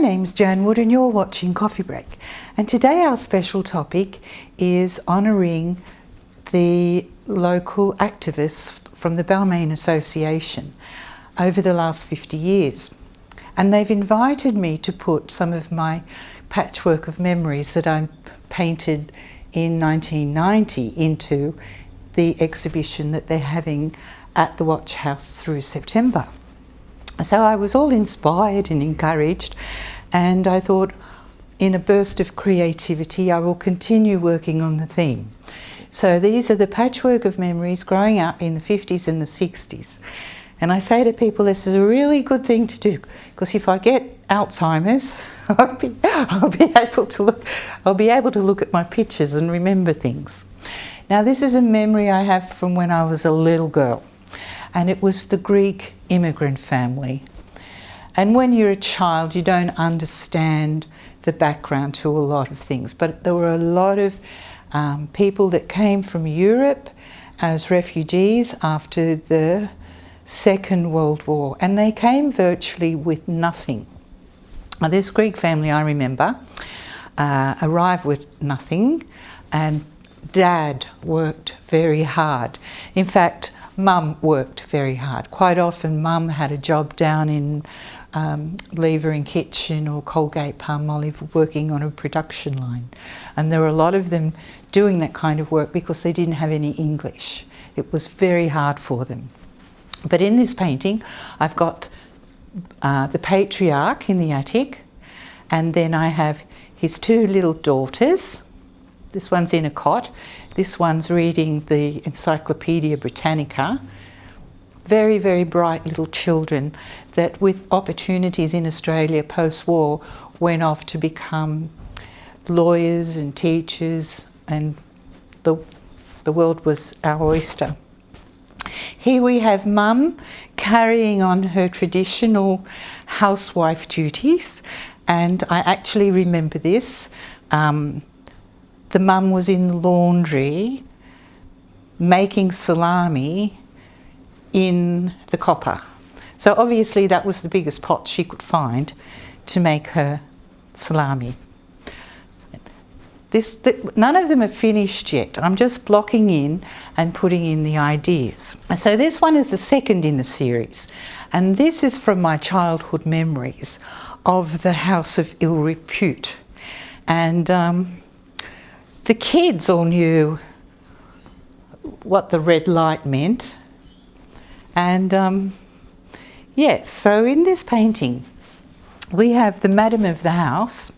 name's Jan Wood and you're watching Coffee Break. And today our special topic is honouring the local activists from the Balmain Association over the last 50 years. And they've invited me to put some of my Patchwork of Memories that I painted in 1990 into the exhibition that they're having at the Watch House through September. So I was all inspired and encouraged, and I thought, in a burst of creativity, I will continue working on the theme. So these are the Patchwork of Memories growing up in the 50s and the 60s. And I say to people, this is a really good thing to do, because if I get Alzheimer's, I'll be able to look at my pictures and remember things. Now, this is a memory I have from when I was a little girl, and it was the Greek immigrant family. And when you're a child, you don't understand the background to a lot of things, but there were a lot of people that came from Europe as refugees after the Second World War, and they came virtually with nothing. Now, this Greek family, I remember, arrived with nothing, and Dad worked very hard. In fact, Mum worked very hard. Quite often Mum had a job down in Lever and Kitchen or Colgate Palmolive working on a production line. And there were a lot of them doing that kind of work because they didn't have any English. It was very hard for them. But in this painting, I've got the patriarch in the attic, and then I have his two little daughters. This one's in a cot. This one's reading the Encyclopedia Britannica. Very, very bright little children that, with opportunities in Australia post-war, went off to become lawyers and teachers, and the world was our oyster. Here we have Mum carrying on her traditional housewife duties, and I actually remember this. The mum was in the laundry making salami in the copper. So obviously that was the biggest pot she could find to make her salami. None of them are finished yet. I'm just blocking in and putting in the ideas. So this one is the second in the series, and this is from my childhood memories of the House of Ill Repute. And the kids all knew what the red light meant. And yes, so in this painting, we have the Madam of the House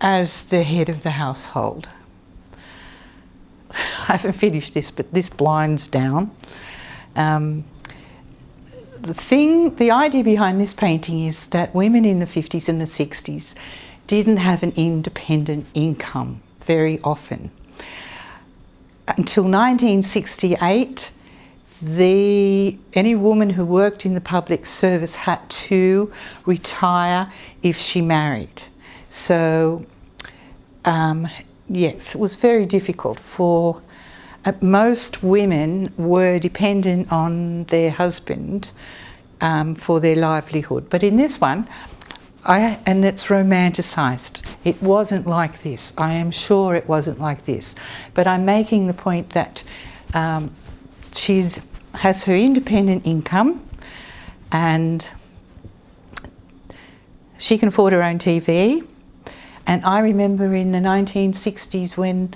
as the head of the household. I haven't finished this, but this blinds down. The idea behind this painting is that women in the 50s and the 60s didn't have an independent income very often. Until 1968, any woman who worked in the public service had to retire if she married. So, yes, it was very difficult for most women were dependent on their husband for their livelihood. But in this one, and it's romanticised. It wasn't like this. I am sure it wasn't like this. But I'm making the point that she has her independent income, and she can afford her own TV. And I remember in the 1960s when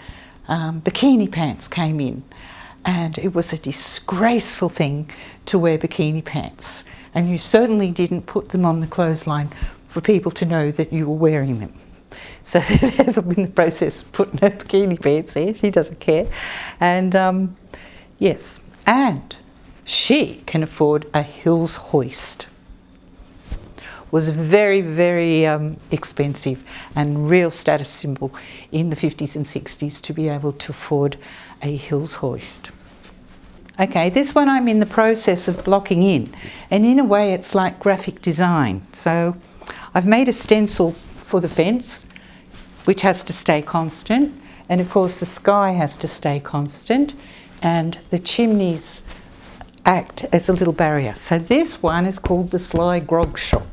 bikini pants came in, and it was a disgraceful thing to wear bikini pants. And you certainly didn't put them on the clothesline for people to know that you were wearing them. So there's been the process of putting her bikini pants there. She doesn't care. And yes, and she can afford a Hills hoist. Was very, very expensive and real status symbol in the 50s and 60s to be able to afford a Hills hoist. Okay, this one I'm in the process of blocking in, and in a way it's like graphic design. So I've made a stencil for the fence, which has to stay constant, and of course the sky has to stay constant, and the chimneys act as a little barrier. So this one is called the Sly Grog Shop.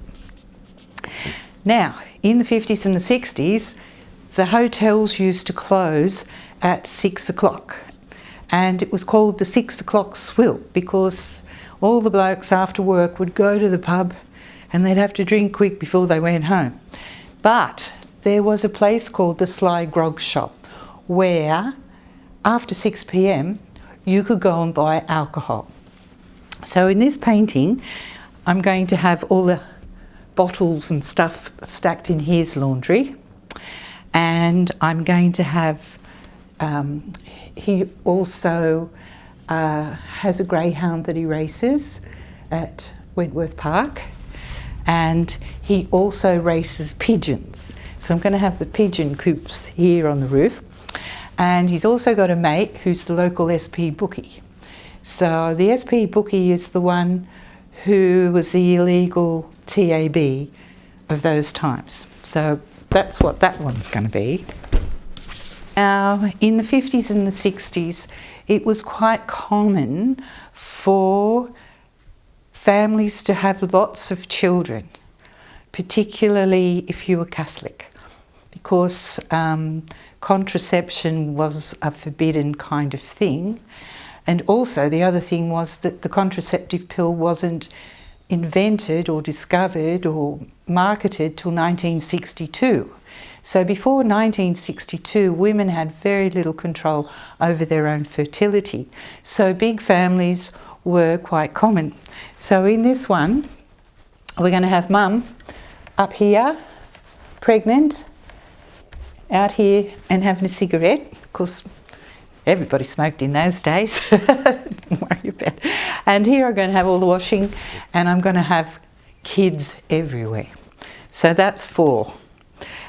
Now, in the 50s and the 60s, the hotels used to close at 6 o'clock, and it was called the 6 o'clock swill because all the blokes after work would go to the pub and they'd have to drink quick before they went home. But there was a place called the Sly Grog Shop where after 6 p.m. you could go and buy alcohol. So in this painting, I'm going to have all the bottles and stuff stacked in his laundry, and I'm going to have he also has a greyhound that he races at Wentworth Park, and he also races pigeons. So I'm going to have the pigeon coops here on the roof, and he's also got a mate who's the local SP bookie. So the SP bookie is the one who was the illegal TAB of those times. So that's what that one's going to be. Now, in the 50s and the 60s, it was quite common for families to have lots of children, particularly if you were Catholic, because contraception was a forbidden kind of thing. And also the other thing was that the contraceptive pill wasn't invented or discovered or marketed till 1962. So before 1962, women had very little control over their own fertility. So big families were quite common. So in this one, we're going to have Mum up here, pregnant, out here and having a cigarette. Of course, everybody smoked in those days. Don't worry about it. And here I'm going to have all the washing, and I'm going to have kids everywhere. So that's 4.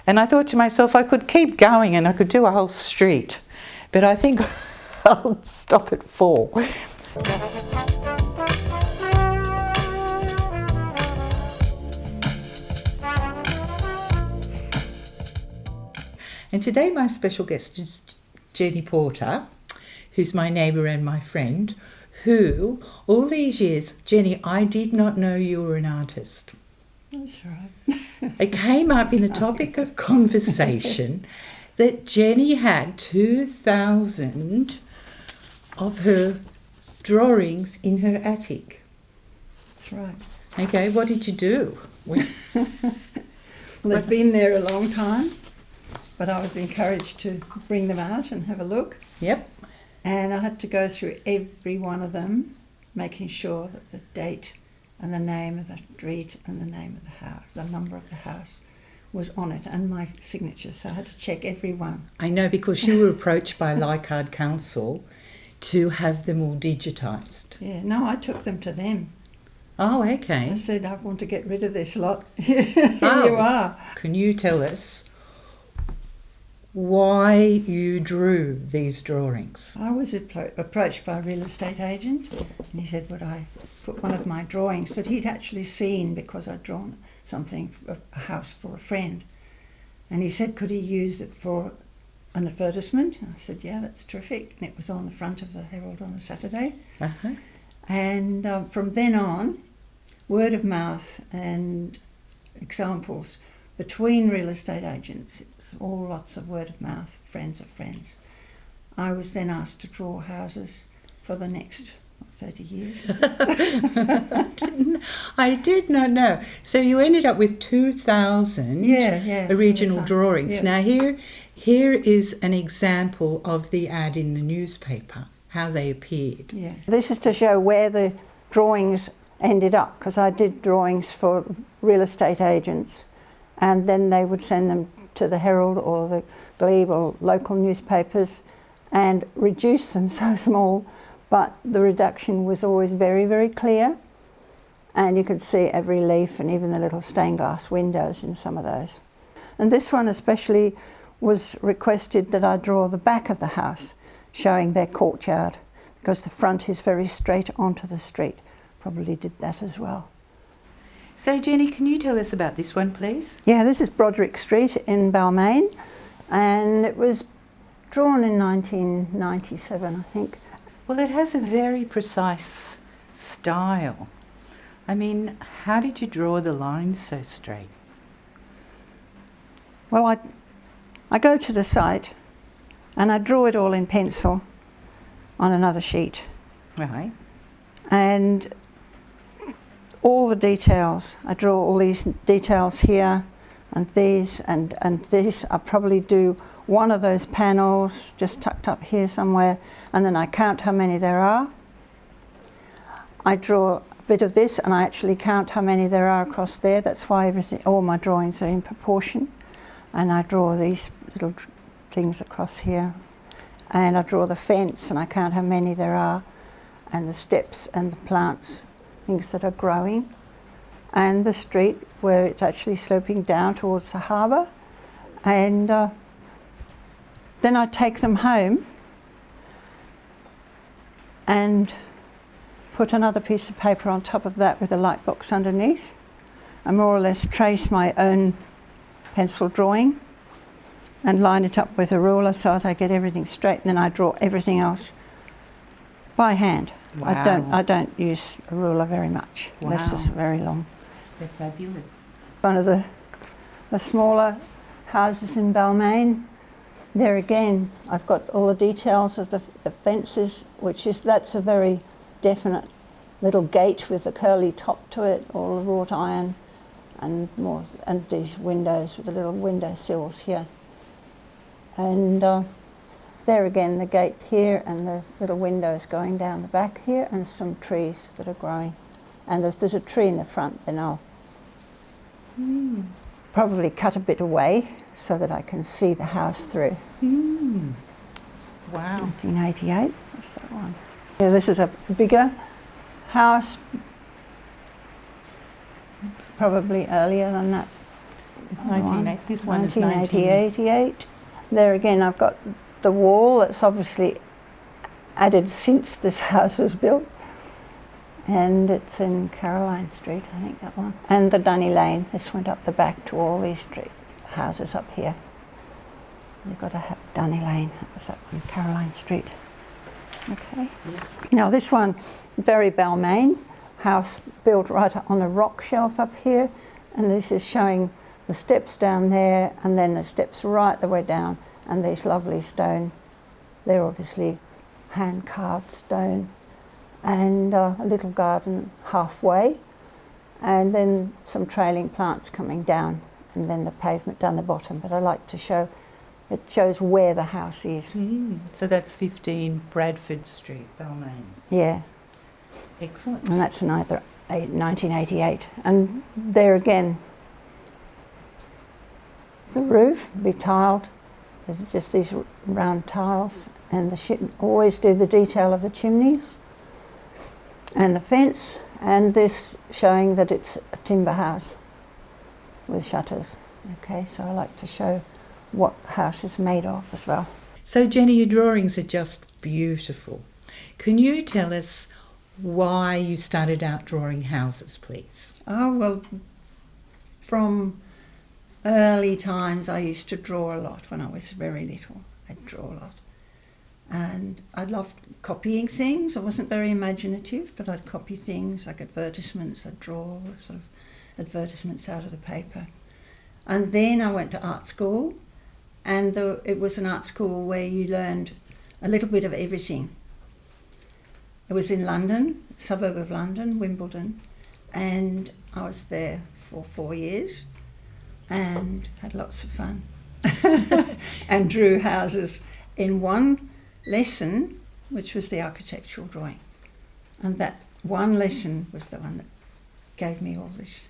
And I thought to myself, I could keep going and I could do a whole street, but I think I'll stop at 4. And today my special guest is Jenny Porter, who's my neighbour and my friend, who all these years, Jenny, I did not know you were an artist. That's right. It came up in the topic of conversation that Jenny had 2,000 of her drawings in her attic. That's right. Okay, what did you do? Well, they've been there a long time, but I was encouraged to bring them out and have a look. Yep. And I had to go through every one of them, making sure that the date and the name of the street and the name of the house, the number of the house was on it, and my signature. So I had to check every one. I know, because you were approached by Leichhardt Council to have them all digitised. Yeah, no, I took them to them. Oh, okay. I said, I want to get rid of this lot. Here you are. Can you tell us why you drew these drawings? I was approached by a real estate agent, and he said, would I put one of my drawings that he'd actually seen because I'd drawn something, a house for a friend. And he said, could he use it for an advertisement? And I said, yeah, that's terrific. And it was on the front of the Herald on a Saturday. Uh-huh. And from then on, word of mouth and examples between real estate agents, it was all lots of word of mouth, friends of friends. I was then asked to draw houses for the next 30 years. I did not know. So you ended up with 2,000 original drawings. Yeah. Now here is an example of the ad in the newspaper, how they appeared. Yeah. This is to show where the drawings ended up, because I did drawings for real estate agents, and then they would send them to the Herald or the Glebe or local newspapers and reduce them so small, but the reduction was always very, very clear, and you could see every leaf and even the little stained glass windows in some of those. And this one especially was requested that I draw the back of the house, showing their courtyard, because the front is very straight onto the street. Probably did that as well. So Jenny, can you tell us about this one, please? Yeah, this is Broderick Street in Balmain, and it was drawn in 1997, I think. Well, it has a very precise style. I mean, how did you draw the lines so straight? Well, I go to the site and I draw it all in pencil on another sheet. Right. And all the details, I draw all these details here and these and this. I probably do one of those panels just tucked up here somewhere, and then I count how many there are. I draw a bit of this and I actually count how many there are across there. That's why all my drawings are in proportion. And I draw these little things across here. And I draw the fence and I count how many there are, and the steps and the plants, things that are growing, and the street where it's actually sloping down towards the harbour. And then I take them home and put another piece of paper on top of that with a light box underneath. I more or less trace my own pencil drawing and line it up with a ruler so that I get everything straight, and then I draw everything else by hand. Wow. I don't use a ruler very much, unless it's very long. They're fabulous. One of the smaller houses in Balmain, there again I've got all the details of the fences, that's a very definite little gate with a curly top to it, all the wrought iron, and these windows with the little window sills here. And there again, the gate here and the little windows going down the back here, and some trees that are growing. And if there's a tree in the front, then I'll probably cut a bit away so that I can see the house through. Wow. 1988, what's that one? Yeah, this is a bigger house, probably earlier than that. This one is 1988. There again, I've got the wall that's obviously added since this house was built, and it's in Caroline Street, I think, that one. And the Dunny Lane. This went up the back to all these houses up here. You've got to have Dunny Lane. That was that one, Caroline Street. Okay. Yeah. Now this one, very Balmain, house built right on a rock shelf up here, and this is showing the steps down there, and then the steps right the way down, and these lovely stone. They're obviously hand-carved stone, and a little garden halfway, and then some trailing plants coming down, and then the pavement down the bottom. But I like to show, it shows where the house is. So that's 15 Bradford Street, Balmain. Yeah. Excellent. And that's either 1988. And there again, the roof be tiled. There's just these round tiles, and always do the detail of the chimneys and the fence, and this showing that it's a timber house with shutters. Okay, so I like to show what the house is made of as well. So Jenny, your drawings are just beautiful. Can you tell us why you started out drawing houses, please? Oh, well, from early times I used to draw a lot. When I was very little, I'd draw a lot. And I loved copying things. I wasn't very imaginative, but I'd copy things like advertisements. I'd draw sort of advertisements out of the paper. And then I went to art school, and it was an art school where you learned a little bit of everything. It was in London, suburb of London, Wimbledon, and I was there for 4 years and had lots of fun and drew houses in one lesson, which was the architectural drawing. And that one lesson was the one that gave me all this.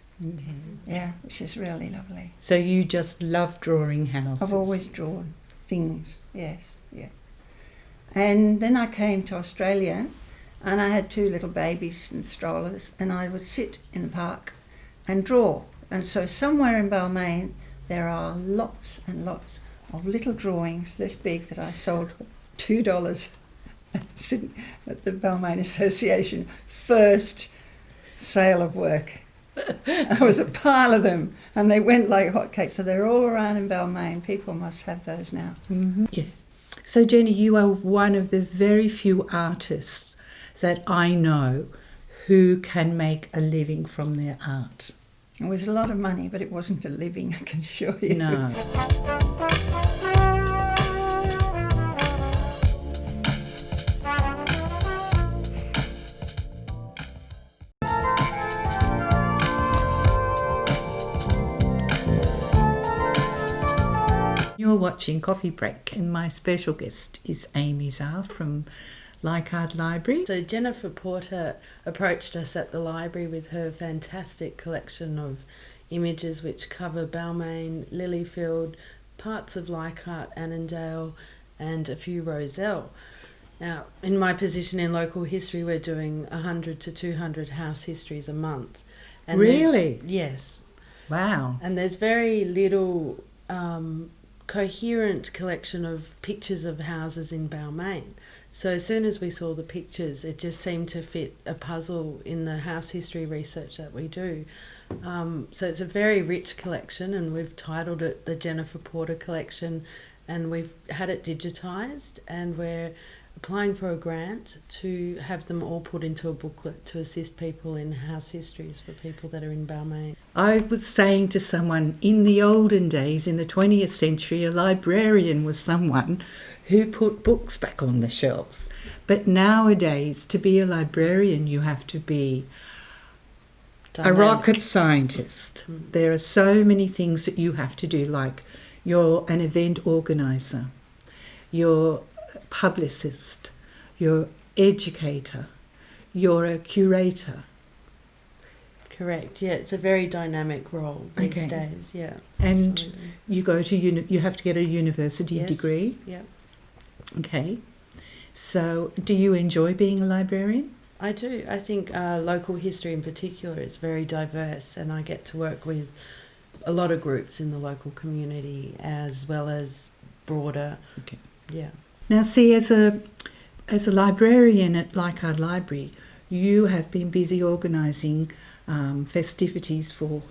Yeah, which is really lovely. So you just love drawing houses? I've always drawn things, yes, yeah. And then I came to Australia, and I had 2 little babies in strollers, and I would sit in the park and draw. And so somewhere in Balmain there are lots and lots of little drawings this big that I sold $2 at the Balmain Association first sale of work. There was a pile of them, and they went like hotcakes. So they're all around in Balmain. People must have those now. Yeah. So Jenny, you are one of the very few artists that I know who can make a living from their art. It was a lot of money, but it wasn't a living, I can assure you. No. You're watching Coffee Break, and my special guest is Amy Czar from Leichhardt Library. So Jennifer Porter approached us at the library with her fantastic collection of images which cover Balmain, Lilyfield, parts of Leichhardt, Annandale and a few Roselle. Now, in my position in local history, we're doing 100 to 200 house histories a month. And Really? Yes. Wow. And there's very little coherent collection of pictures of houses in Balmain. So as soon as we saw the pictures, it just seemed to fit a puzzle in the house history research that we do. So it's a very rich collection, and we've titled it the Jennifer Porter Collection, and we've had it digitised, and we're applying for a grant to have them all put into a booklet to assist people in house histories for people that are in Balmain. I was saying to someone, in the olden days, in the 20th century, a librarian was someone who put books back on the shelves. But nowadays, to be a librarian, you have to be a rocket scientist. There are so many things that you have to do, like you're an event organiser, you're a publicist, you're educator, you're a curator. Correct, yeah, it's a very dynamic role these days, yeah. And absolutely. you go to you have to get a university degree. Yeah. Okay. So do you enjoy being a librarian? I do. I think local history in particular is very diverse, and I get to work with a lot of groups in the local community as well as broader. Okay. Yeah. Now, see, as a librarian at Leichhardt Library, you have been busy organising festivities for,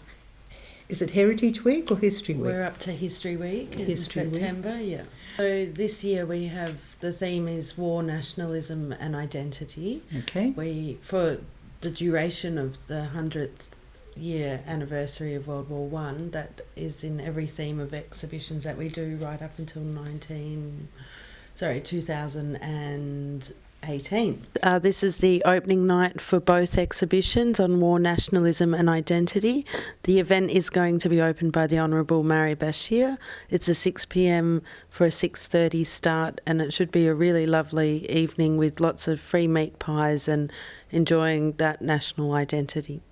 is it Heritage Week or History Week? We're up to History Week in September, yeah. So this year we have, the theme is War, Nationalism and Identity. Okay. For the duration of the 100th year anniversary of World War One, that is in every theme of exhibitions that we do right up until 2018. This is the opening night for both exhibitions on War, Nationalism and Identity. The event is going to be opened by the Honourable Mary Bashir. It's a 6 p.m. for a 6:30 start, and it should be a really lovely evening with lots of free meat pies and enjoying that national identity.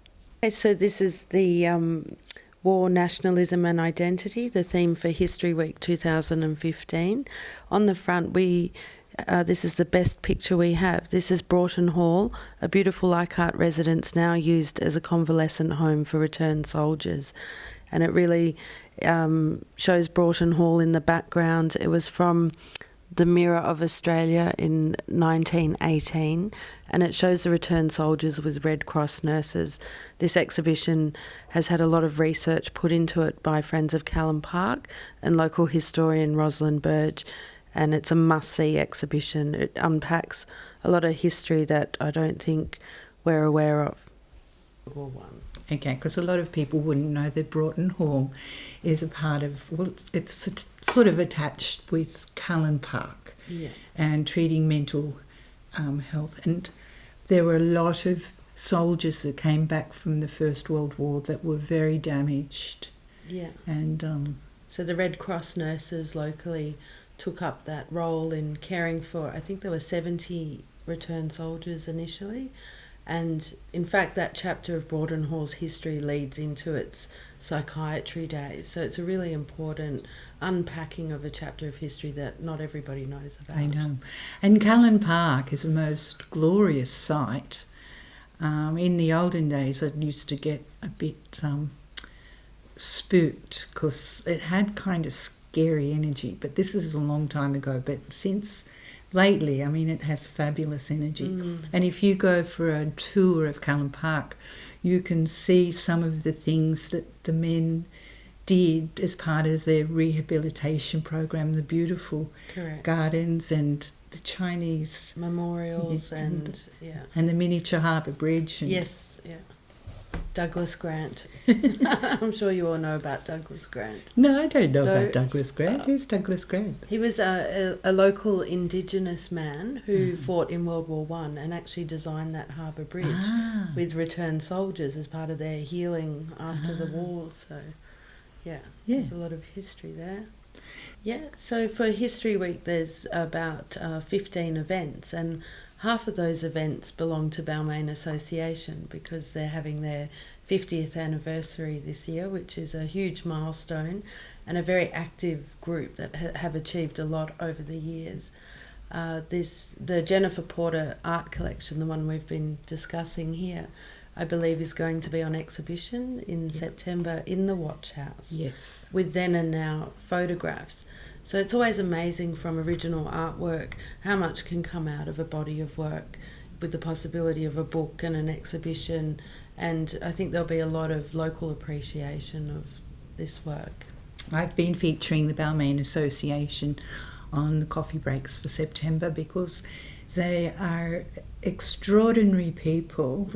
Okay, so this is the War, Nationalism and Identity, the theme for History Week 2015. On the front, this is the best picture we have. This is Broughton Hall, a beautiful Leichhardt residence now used as a convalescent home for returned soldiers. And it really shows Broughton Hall in the background. It was from the Mirror of Australia in 1918, and it shows the returned soldiers with Red Cross nurses. This exhibition has had a lot of research put into it by Friends of Callum Park and local historian Rosalind Burge, and it's a must-see exhibition. It unpacks a lot of history that I don't think we're aware of. World War One. Okay, because a lot of people wouldn't know that Broughton Hall is a part of, well, it's sort of attached with Cullen Park and treating mental health. And there were a lot of soldiers that came back from the First World War that were very damaged. Yeah. And so the Red Cross nurses locally took up that role in caring for, I think there were 70 returned soldiers initially. And in fact, that chapter of Broughton Hall's history leads into its psychiatry days. So it's a really important unpacking of a chapter of history that not everybody knows about. I know. And Cullen Park is the most glorious site. In the olden days, I used to get a bit spooked because it had kind of scary energy. But this is a long time ago. But since lately, I mean, it has fabulous energy. And if you go for a tour of Cullen Park, you can see some of the things that the men did as part of their rehabilitation program, the beautiful gardens and the Chinese memorials and the miniature harbour bridge. And yes, yeah. Douglas Grant. I'm sure you all know about Douglas Grant. No, I don't know No. about Douglas Grant. Who's Douglas Grant? He was a local Indigenous man who fought in World War One and actually designed that harbour bridge with returned soldiers as part of their healing after the war. So, there's a lot of history there. Yeah, so for History Week there's about 15 events, and half of those events belong to Balmain Association because they're having their 50th anniversary this year, which is a huge milestone and a very active group that have achieved a lot over the years. The Jennifer Porter art collection, the one we've been discussing here, I believe is going to be on exhibition in September in the Watch House. Yes. With then and now photographs. So it's always amazing from original artwork how much can come out of a body of work with the possibility of a book and an exhibition, and I think there'll be a lot of local appreciation of this work. I've been featuring the Balmain Association on the coffee breaks for September because they are extraordinary people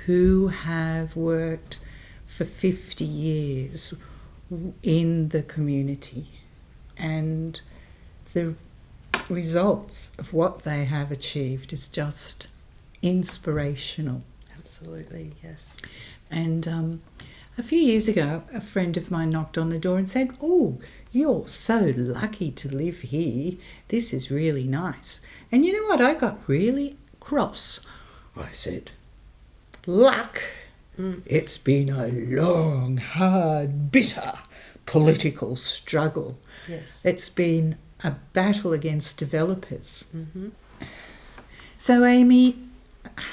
who have worked for 50 years in the community, and the results of what they have achieved is just inspirational. Absolutely, yes. And a few years ago, a friend of mine knocked on the door and said, "Oh, you're so lucky to live here. This is really nice." And you know what? I got really cross. I said, "Luck. It's been a long, hard, bitter political struggle. Yes. It's been a battle against developers." So, Amy,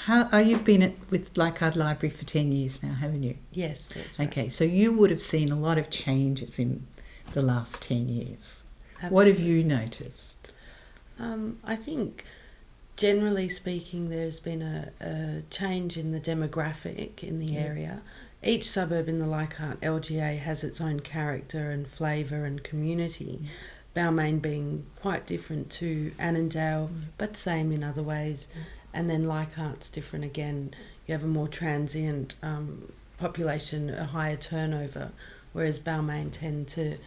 you've been with Leichhardt Library for 10 years now, haven't you? Yes, that's right. Okay, so you would have seen a lot of changes in the last 10 years. What have you noticed? I think, generally speaking, there's been a change in the demographic in the area. Each suburb in the Leichhardt LGA has its own character and flavour and community. Balmain being quite different to Annandale, but same in other ways. And then Leichhardt's different again. You have a more transient population, a higher turnover, whereas Balmain tend to,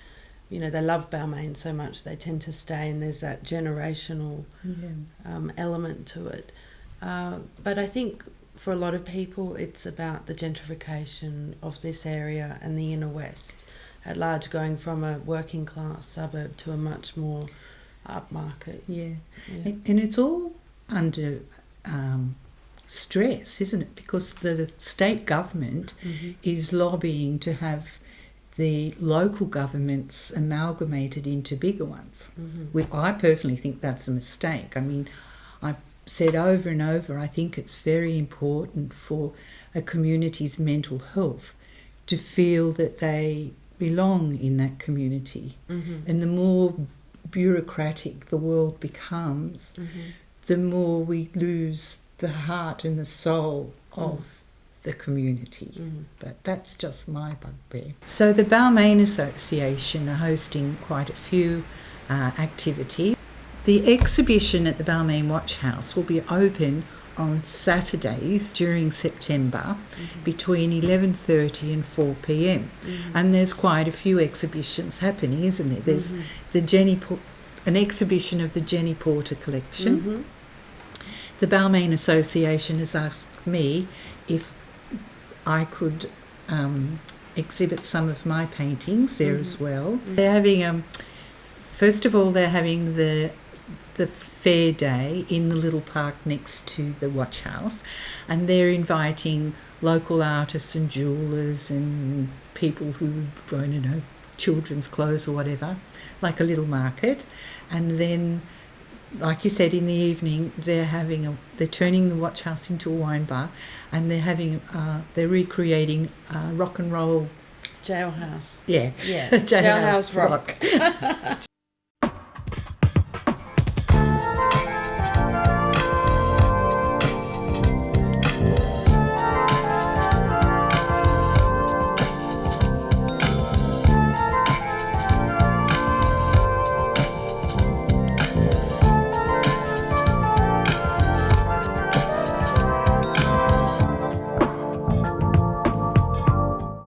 they love Balmain so much they tend to stay, and there's that generational element to it. But I think for a lot of people it's about the gentrification of this area and the inner west at large, going from a working class suburb to a much more upmarket. Yeah. And it's all under stress, isn't it? Because the state government is lobbying to have the local governments amalgamated into bigger ones. I personally think that's a mistake. I mean, I've said over and over, I think it's very important for a community's mental health to feel that they belong in that community. And the more bureaucratic the world becomes, the more we lose the heart and the soul of the community. But that's just my bugbear. So the Balmain Association are hosting quite a few activities. The exhibition at the Balmain Watch House will be open on Saturdays during September between 11:30 and 4 p.m. And there's quite a few exhibitions happening, isn't there? There's an exhibition of the Jenny Porter collection. The Balmain Association has asked me if I could exhibit some of my paintings there as well. They're having first of all, they're having the fair day in the little park next to the watch house, and they're inviting local artists and jewellers and people who, I don't know, children's clothes or whatever, like a little market. And then, like you said, in the evening they're turning the watch house into a wine bar, and they're recreating rock and roll Jailhouse. Yeah. Jailhouse rock.